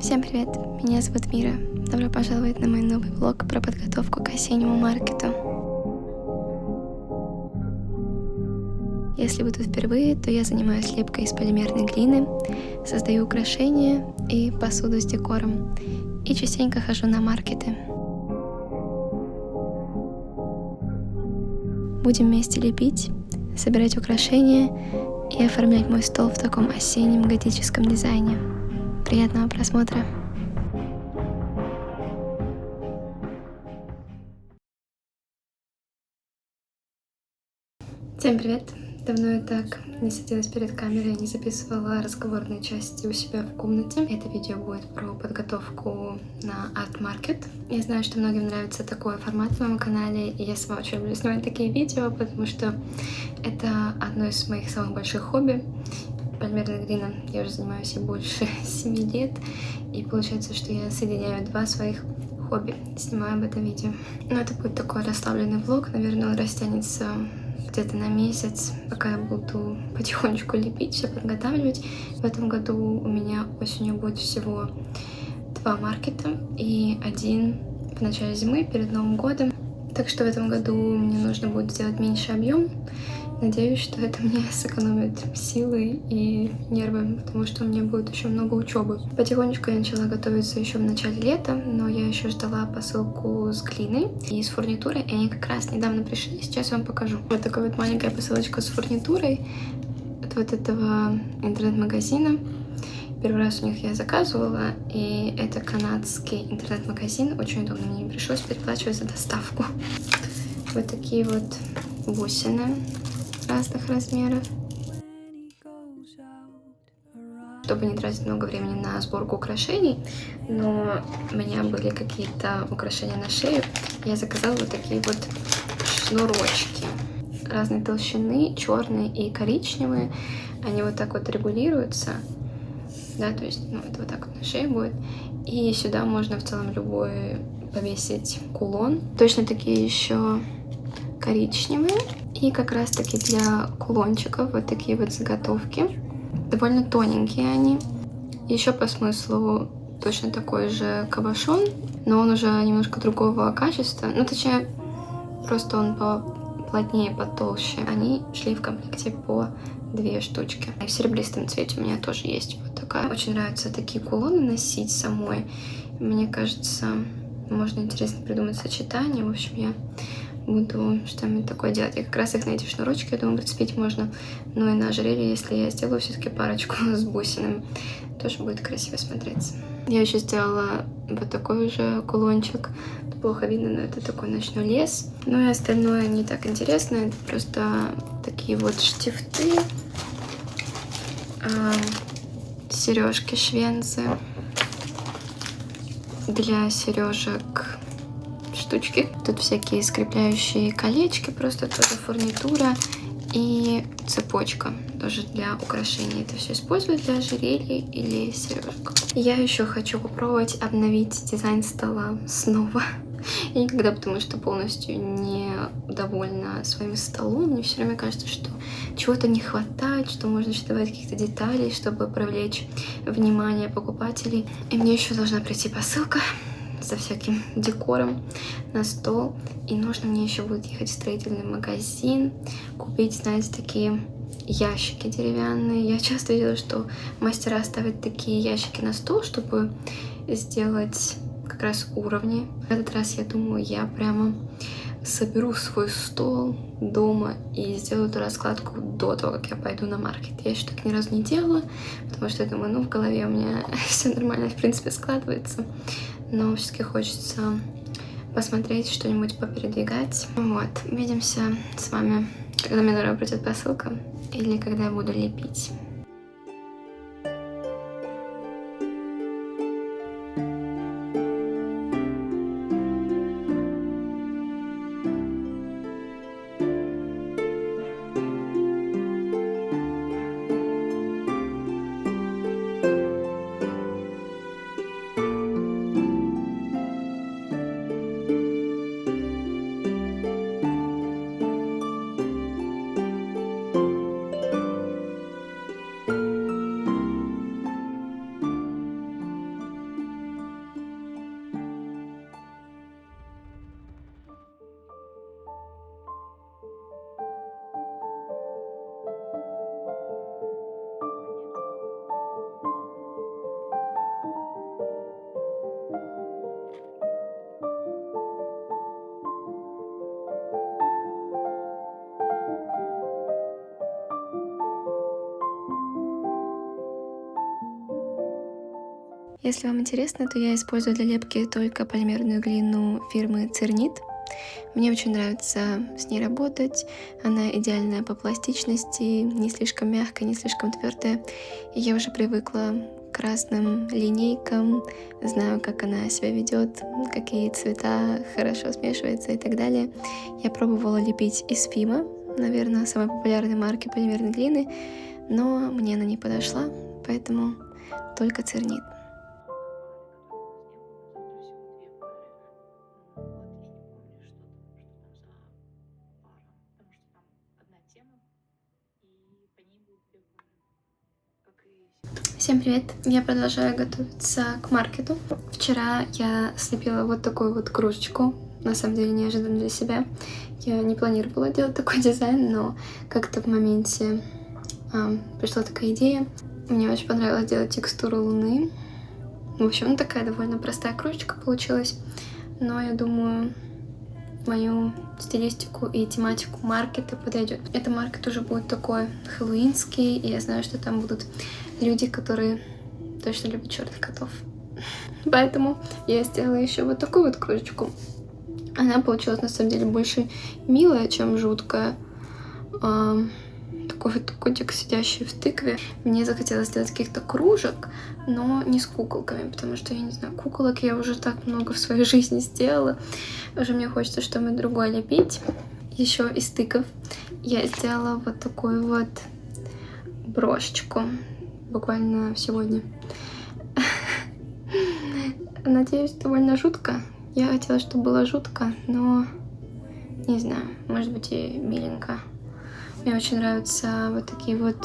Всем привет, меня зовут Мира. Добро пожаловать на мой новый влог про подготовку к осеннему маркету. Если вы тут впервые, то я занимаюсь лепкой из полимерной глины, создаю украшения и посуду с декором, и частенько хожу на маркеты. Будем вместе лепить, собирать украшения и оформлять мой стол в таком осеннем готическом дизайне. Приятного просмотра! Всем привет! Давно я так не садилась перед камерой, не записывала разговорные части у себя в комнате. Это видео будет про подготовку на арт-маркет. Я знаю, что многим нравится такой формат на моем канале, и я сама очень люблю снимать такие видео, потому что это одно из моих самых больших хобби. Полимерная глина я уже занимаюсь и больше 7 лет, и получается, что я соединяю два своих хобби, снимаю об этом видео. Но это будет такой расслабленный влог, наверное, он растянется где-то на месяц, пока я буду потихонечку лепить, все подготавливать. В этом году у меня осенью будет всего 2 маркета и 1 в начале зимы, перед Новым годом. Так что в этом году мне нужно будет сделать меньше объем. Надеюсь, что это мне сэкономит силы и нервы, потому что у меня будет еще много учебы. Потихонечку я начала готовиться еще в начале лета, но я еще ждала посылку с глиной и с фурнитурой, и они как раз недавно пришли, сейчас я вам покажу. Вот такая вот маленькая посылочка с фурнитурой от вот этого интернет-магазина. Первый раз у них я заказывала, и это канадский интернет-магазин, очень удобно, мне не пришлось переплачивать за доставку. Вот такие вот бусины разных размеров. Чтобы не тратить много времени на сборку украшений, но у меня были какие-то украшения на шею, я заказала вот такие вот шнурочки разной толщины, черные и коричневые. Они вот так вот регулируются, да, то есть, ну, это вот так вот на шее будет. И сюда можно в целом любой повесить кулон. Точно такие еще коричневые. И как раз таки для кулончиков вот такие вот заготовки. Довольно тоненькие они. Еще по смыслу точно такой же кабошон, но он уже немножко другого качества. Ну, точнее, просто он поплотнее, потолще. Они шли в комплекте по 2 штучки. И в серебристом цвете у меня тоже есть вот такая. Очень нравятся такие кулоны носить самой. Мне кажется, можно интересно придумать сочетание. В общем, я буду что-нибудь такое делать. И как раз их на эти шнурочки, я думаю, прицепить можно. Ну и на ожерелье, если я сделаю все-таки парочку с бусинами, тоже будет красиво смотреться. Я еще сделала вот такой уже кулончик. Это плохо видно, но это такой ночной лес. Ну и остальное не так интересно. Это просто такие вот штифты, сережки швенцы для сережек, штучки. Тут всякие скрепляющие колечки, просто тоже фурнитура и цепочка тоже для украшений. Это все использую для ожерелья или сережек. Я еще хочу попробовать обновить дизайн стола снова. Я никогда, потому что полностью не довольна своим столом. Мне все время кажется, что чего-то не хватает, что можно еще добавить каких-то деталей, чтобы привлечь внимание покупателей. И мне еще должна прийти посылка со всяким декором на стол. И нужно мне еще будет ехать в строительный магазин, купить, знаете, такие ящики деревянные. Я часто видела, что мастера ставят такие ящики на стол, чтобы сделать как раз уровни. В этот раз, я думаю, я прямо соберу свой стол дома и сделаю эту раскладку до того, как я пойду на маркет. Я еще так ни разу не делала, потому что я думаю, ну, в голове у меня все нормально, в принципе, складывается. Но все-таки хочется посмотреть, что-нибудь попередвигать. Вот, увидимся с вами, когда мне, наверное, придет посылка или когда я буду лепить. Если вам интересно, то я использую для лепки только полимерную глину фирмы Цернит. Мне очень нравится с ней работать. Она идеальная по пластичности, не слишком мягкая, не слишком твердая. И я уже привыкла к разным линейкам, знаю, как она себя ведет, какие цвета хорошо смешиваются и так далее. Я пробовала лепить из Фима, наверное, самой популярной марки полимерной глины, но мне она не подошла, поэтому только Цернит. Всем привет! Я продолжаю готовиться к маркету. Вчера я слепила вот такую вот кружечку, на самом деле неожиданно для себя. Я не планировала делать такой дизайн, но как-то в моменте пришла такая идея. Мне очень понравилось делать текстуру луны. В общем, такая довольно простая кружечка получилась, но я думаю, мою стилистику и тематику маркета подойдет. Это маркет уже будет такой хэллоуинский, и я знаю, что там будут люди, которые точно любят черных котов. Поэтому я сделала еще вот такую вот кружечку. Она получилась на самом деле больше милая, чем жуткая. Такой вот котик, сидящий в тыкве. Мне захотелось сделать каких-то кружек, но не с куколками, потому что, я не знаю, куколок я уже так много в своей жизни сделала. Уже мне хочется что-нибудь другое лепить. Еще из тыков я сделала вот такую вот брошечку. Буквально сегодня. Надеюсь, довольно жутко. Я хотела, чтобы было жутко, но не знаю, может быть и миленько. Мне очень нравятся вот такие вот,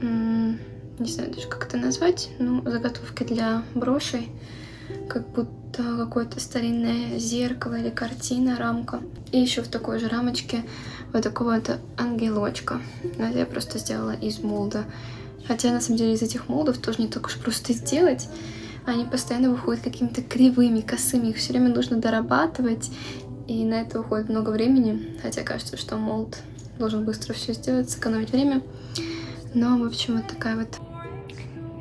не знаю даже как это назвать, ну, заготовки для брошей, как будто какое-то старинное зеркало или картина, рамка. И еще в такой же рамочке вот такого вот ангелочка. Это я просто сделала из молда. Хотя, на самом деле, из этих молдов тоже не так уж просто сделать. Они постоянно выходят какими-то кривыми, косыми. Их все время нужно дорабатывать. И на это уходит много времени. Хотя кажется, что молд должен быстро все сделать, сэкономить время. Но, в общем, вот такая вот.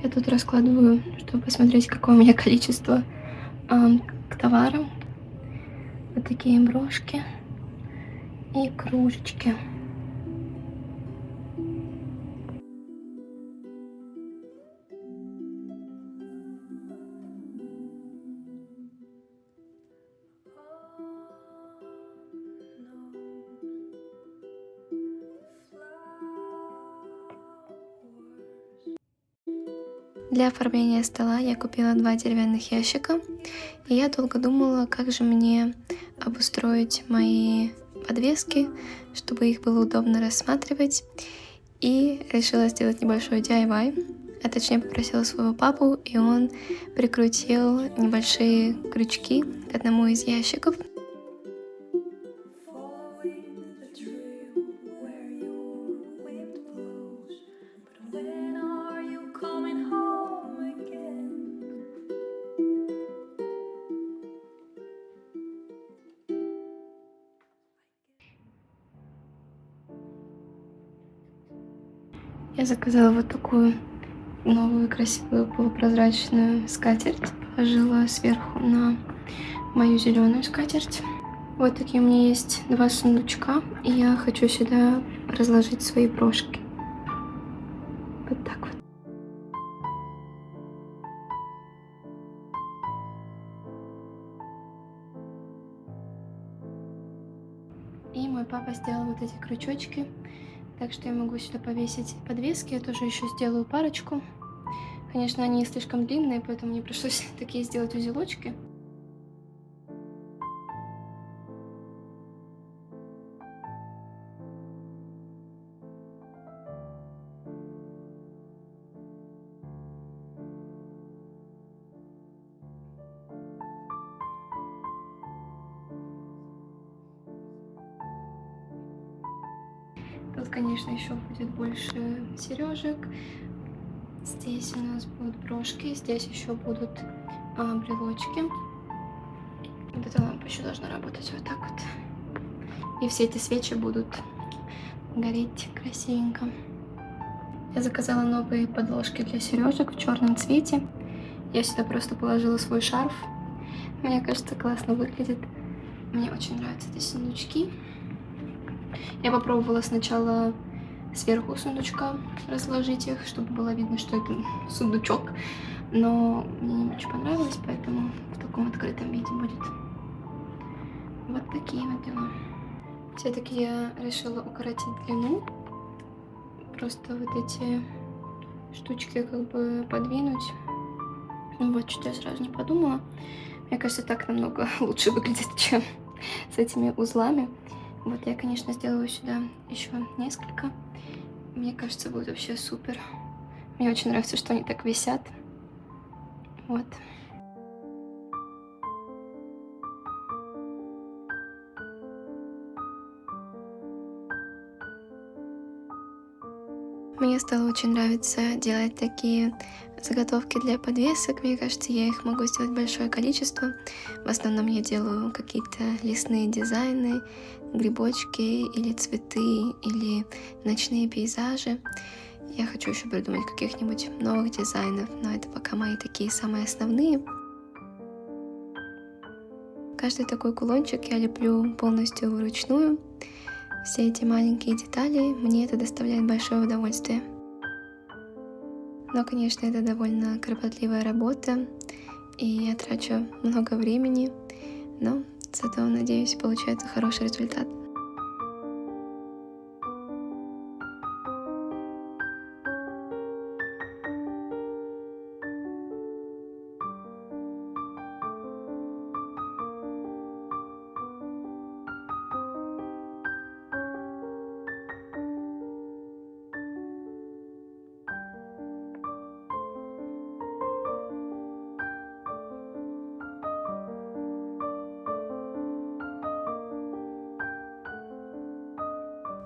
Я тут раскладываю, чтобы посмотреть, какое у меня количество к товарам. Вот такие брошки и кружечки. Для оформления стола я купила 2 деревянных ящика, и я долго думала, как же мне обустроить мои подвески, чтобы их было удобно рассматривать, и решила сделать небольшой DIY, а точнее попросила своего папу, и он прикрутил небольшие крючки к одному из ящиков. Я заказала вот такую новую красивую полупрозрачную скатерть. Положила сверху на мою зеленую скатерть. Вот такие у меня есть 2 сундучка. И я хочу сюда разложить свои брошки. Вот так вот. И мой папа сделал вот эти крючочки. Так что я могу сюда повесить подвески. Я тоже еще сделаю парочку. Конечно, они слишком длинные, поэтому мне пришлось такие сделать узелочки. Тут, конечно, еще будет больше сережек. Здесь у нас будут брошки, здесь еще будут брелочки. Вот эта лампа еще должна работать вот так вот. И все эти свечи будут гореть красивенько. Я заказала новые подложки для сережек в черном цвете. Я сюда просто положила свой шарф. Мне кажется, классно выглядит. Мне очень нравятся эти сундучки. Я попробовала сначала сверху сундучка разложить их, чтобы было видно, что это сундучок. Но мне не очень понравилось, поэтому в таком открытом виде будет. Вот такие вот дела. Все-таки я решила укоротить длину. Просто вот эти штучки как бы подвинуть. Ну вот, что я сразу не подумала. Мне кажется, так намного лучше выглядит, чем с этими узлами. Вот я, конечно, сделаю сюда еще несколько. Мне кажется, будет вообще супер. Мне очень нравится, что они так висят. Вот. Мне стало очень нравиться делать такие заготовки для подвесок. Мне кажется, я их могу сделать большое количество. В основном я делаю какие-то лесные дизайны, грибочки или цветы, или ночные пейзажи. Я хочу еще придумать каких-нибудь новых дизайнов, но это пока мои такие самые основные. Каждый такой кулончик я леплю полностью вручную. Все эти маленькие детали, мне это доставляет большое удовольствие. Но, конечно, это довольно кропотливая работа, и я трачу много времени, но зато, надеюсь, получается хороший результат.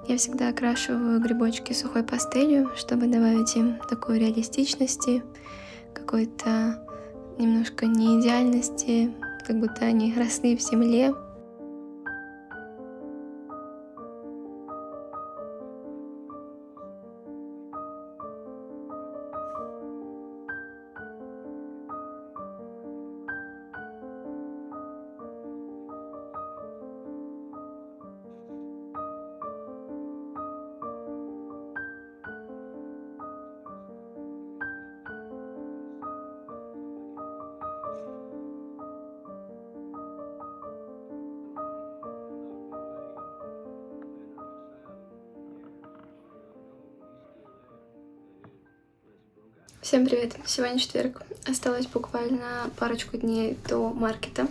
Я всегда окрашиваю грибочки сухой пастелью, чтобы добавить им такой реалистичности, какой-то немножко неидеальности, как будто они росли в земле. Всем привет! Сегодня четверг. Осталось буквально парочку дней до маркета.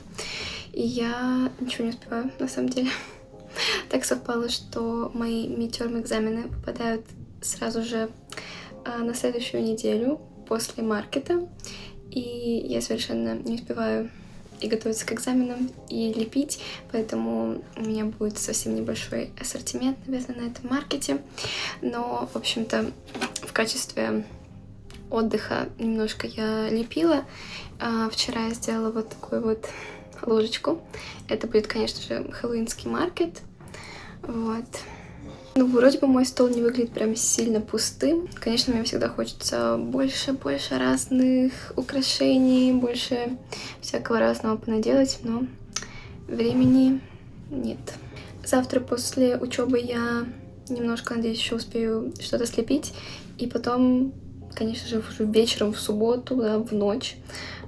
И я ничего не успеваю, на самом деле. Так совпало, что мои мидтерм-экзамены попадают сразу же на следующую неделю после маркета. И я совершенно не успеваю и готовиться к экзаменам, и лепить, поэтому у меня будет совсем небольшой ассортимент, наверное, на этом маркете. Но, в общем-то, в качестве отдыха немножко я лепила. Вчера я сделала вот такую вот ложечку. Это будет, конечно же, хэллоуинский маркет. Вот. Ну, вроде бы мой стол не выглядит прям сильно пустым. Конечно, мне всегда хочется больше разных украшений, больше всякого разного понаделать, но времени нет. Завтра после учебы я немножко, надеюсь, еще успею что-то слепить. И потом, конечно же, уже вечером в субботу, да, в ночь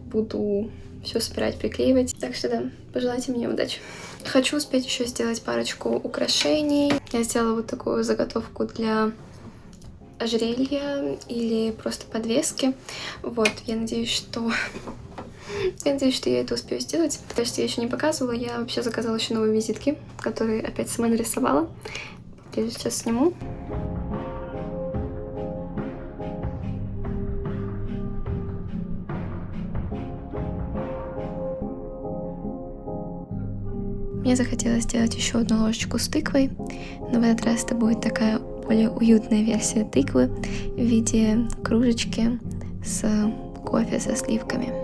буду все собирать, приклеивать. Так что да, пожелайте мне удачи. Хочу успеть еще сделать парочку украшений. Я сделала вот такую заготовку для ожерелья или просто подвески. Вот, я надеюсь, что я это успею сделать. То есть я еще не показывала. Я вообще заказала еще новые визитки, которые опять сама нарисовала. Я сейчас сниму. Мне захотелось сделать еще одну ложечку с тыквой, но в этот раз это будет такая более уютная версия тыквы в виде кружечки с кофе со сливками.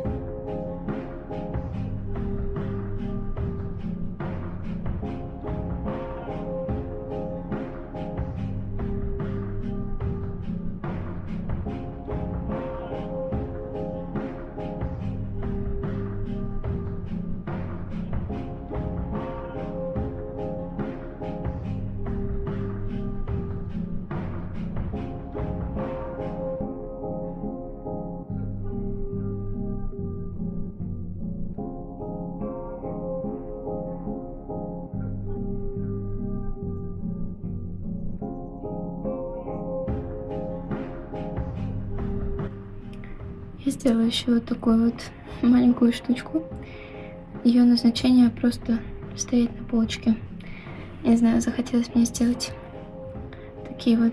сделала еще вот такую вот маленькую штучку. Ее назначение просто стоять на полочке. Не знаю, захотелось мне сделать такие вот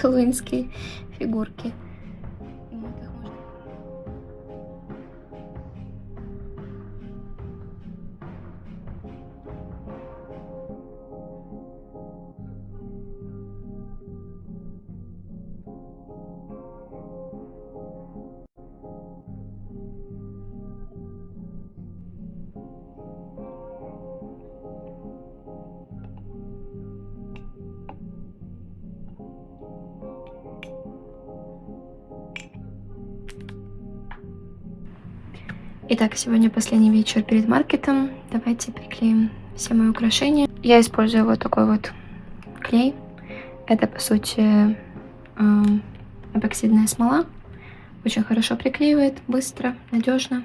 хэллоуинские фигурки. Вот их можно. Итак, сегодня последний вечер перед маркетом. Давайте приклеим все мои украшения. Я использую вот такой вот клей. Это, по сути, эпоксидная смола. Очень хорошо приклеивает, быстро, надежно.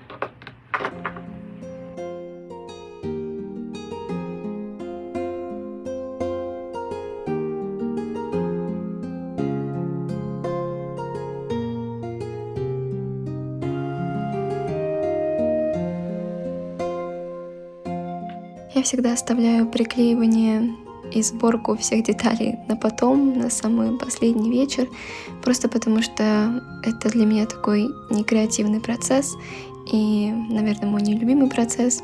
Я всегда оставляю приклеивание и сборку всех деталей на потом, на самый последний вечер, просто потому что это для меня такой некреативный процесс и, наверное, мой нелюбимый процесс.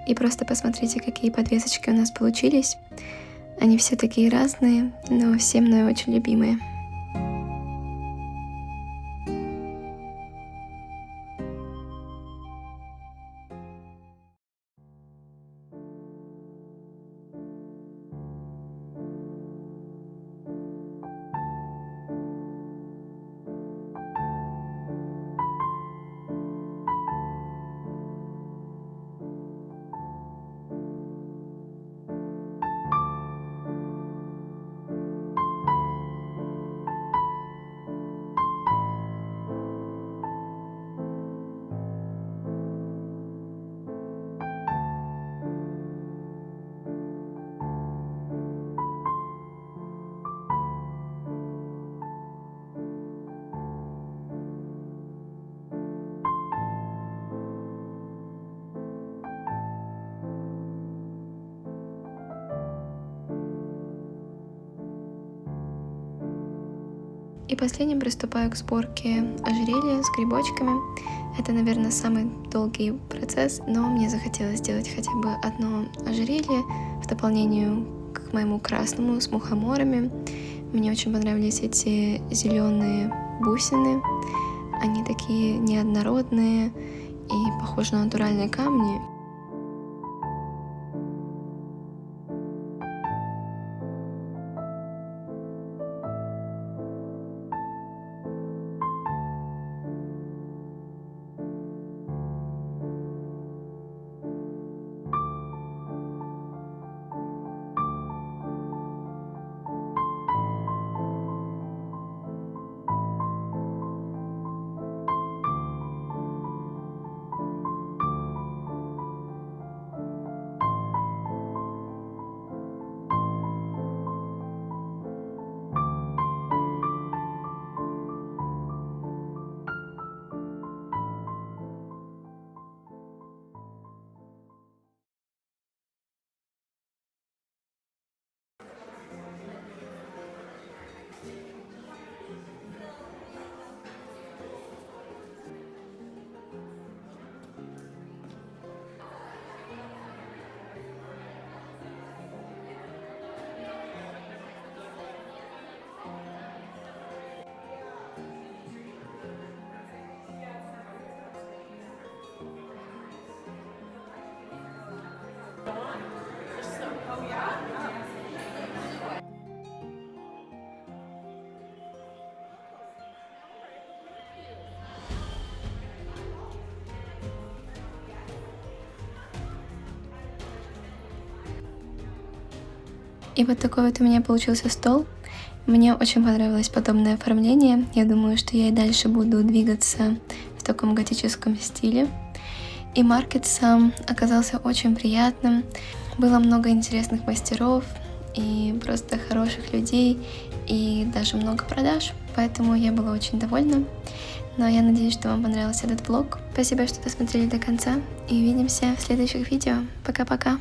И просто посмотрите, какие подвесочки у нас получились. Они все такие разные, но все мной очень любимые. И последним приступаю к сборке ожерелья с грибочками. Это, наверное, самый долгий процесс, но мне захотелось сделать хотя бы одно ожерелье в дополнение к моему красному с мухоморами. Мне очень понравились эти зеленые бусины. Они такие неоднородные и похожи на натуральные камни. И вот такой вот у меня получился стол. Мне очень понравилось подобное оформление. Я думаю, что я и дальше буду двигаться в таком готическом стиле. И маркет сам оказался очень приятным. Было много интересных мастеров и просто хороших людей, и даже много продаж. Поэтому я была очень довольна. Но я надеюсь, что вам понравился этот влог. Спасибо, что досмотрели до конца. И увидимся в следующих видео. Пока-пока.